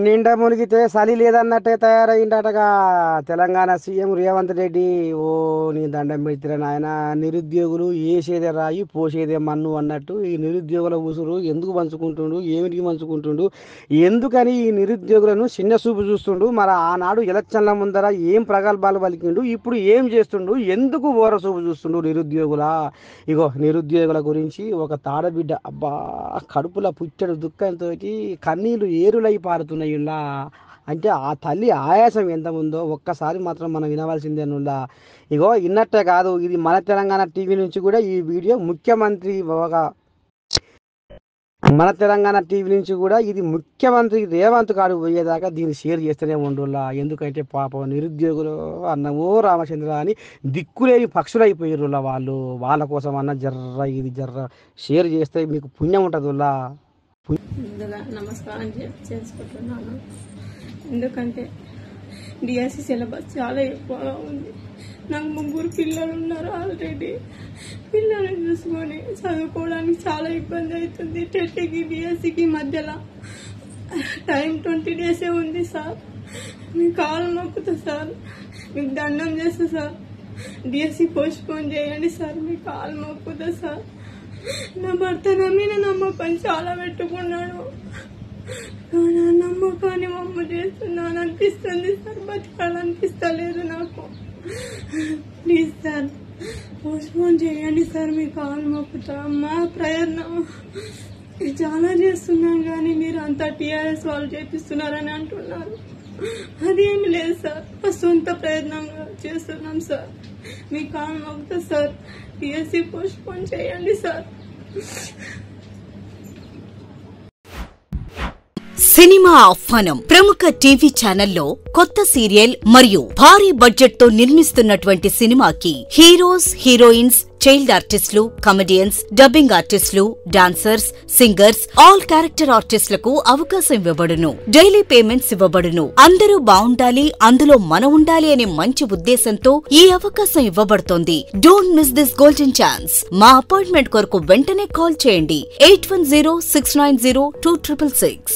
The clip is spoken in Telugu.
నిండా మునిగితే చలి లేదన్నట్టే తయారైందటగా తెలంగాణ సీఎం రేవంత్ రెడ్డి. ఓ నీ దండం పెట్టిన నాయన, నిరుద్యోగులు ఏసేదే రాయి పోసేదే మన్ను అన్నట్టు ఈ నిరుద్యోగుల ఉసురు ఎందుకు పంచుకుంటుండు, ఏమిటికి పంచుకుంటుండు, ఎందుకని ఈ నిరుద్యోగులను చిన్న చూపు చూస్తుండు? మరి ఆనాడు ఎలక్షన్ల ముందర ఏం ప్రగల్భాలు పలికిండు, ఇప్పుడు ఏం చేస్తుండు, ఎందుకు ఓర చూపు చూస్తుండు నిరుద్యోగుల? ఇగో నిరుద్యోగుల గురించి ఒక తాడబిడ్డ అబ్బా కడుపుల పుట్టెడు దుఃఖంతో కన్నీళ్లు ఏరులై పారుతున్నాయి. అంటే ఆ తల్లి ఆయాసం ఎంత ఉందో ఒక్కసారి మాత్రం మనం వినవలసిందేనులా. ఇగో ఇన్నట్టే కాదు, ఇది మన తెలంగాణ టీవీ నుంచి కూడా ఈ వీడియో మన తెలంగాణ టీవీ నుంచి కూడా ఇది ముఖ్యమంత్రి రేవంత్ గారు పోయేదాకా దీన్ని షేర్ చేస్తూనే ఉండులా. ఎందుకంటే పాపం నిరుద్యోగులు అన్నమో రామచంద్ర అని దిక్కులేని పక్షులైపోయారులా. వాళ్ళ కోసం అన్న ఇది షేర్ చేస్తే మీకు పుణ్యం ఉంటుందిలా. ముందుగా నమస్కారం చేసుకుంటున్నాను. ఎందుకంటే డిఎస్సి సిలబస్ చాలా ఎక్కువగా ఉంది. నాకు 3 పిల్లలు ఉన్నారు. ఆల్రెడీ పిల్లల్ని చూసుకొని చదువుకోవడానికి చాలా ఇబ్బంది అవుతుంది. టెట్కి డిఎస్సికి మధ్యలో టైం 20 డేసే ఉంది సార్. మీ కాలు నొక్కుతా సార్, మీకు దండం చేస్తా సార్. డిఎస్సి పోస్ట్పోన్ చేయండి సార్, మీ కాలు నొక్కుతా సార్. నా భర్త నా మీద నమ్మకం చాలా పెట్టుకున్నాడు, కానీ ఆ నమ్మకాన్ని మమ్మ చేస్తున్నాను అనిపిస్తుంది సార్. బతకాలనిపిస్తలేదు నాకు. ప్లీజ్ సార్ పోస్ట్పోన్ చేయండి సార్, మీ కాలు మొక్కుతా. మా ప్రయత్నం చాలా చేస్తున్నాం కానీ మీరు అంతా టీఆర్ఎస్ వాళ్ళు చేపిస్తున్నారని అంటున్నారు. అదేమి లేదు సార్, మా సొంత ప్రయత్నంగా చేస్తున్నాం సార్. మీ కాలు మొక్కుతా సార్, డిఎస్సి పోస్ట్పోన్ చేయండి సార్. సినిమా ఆహ్వానం ప్రముఖ టీవీ ఛానల్లో కొత్త సీరియల్ మరియు భారీ బడ్జెట్ తో నిర్మిస్తున్నటువంటి సినిమాకి హీరోస్, హీరోయిన్స్, చైల్డ్ ఆర్టిస్టులు, కమెడియన్స్, డబ్బింగ్ ఆర్టిస్టులు, డాన్సర్స్, సింగర్స్, ఆల్ క్యారెక్టర్ ఆర్టిస్టులకు అవకాశం ఇవ్వబడును. డైలీ పేమెంట్స్ ఇవ్వబడును. అందరూ బాగుండాలి, అందులో మనం ఉండాలి అనే మంచి ఉద్దేశంతో ఈ అవకాశం ఇవ్వబడుతోంది. Don't miss this golden chance. మా అపాయింట్మెంట్ కొరకు వెంటనే కాల్ చేయండి 8106902666.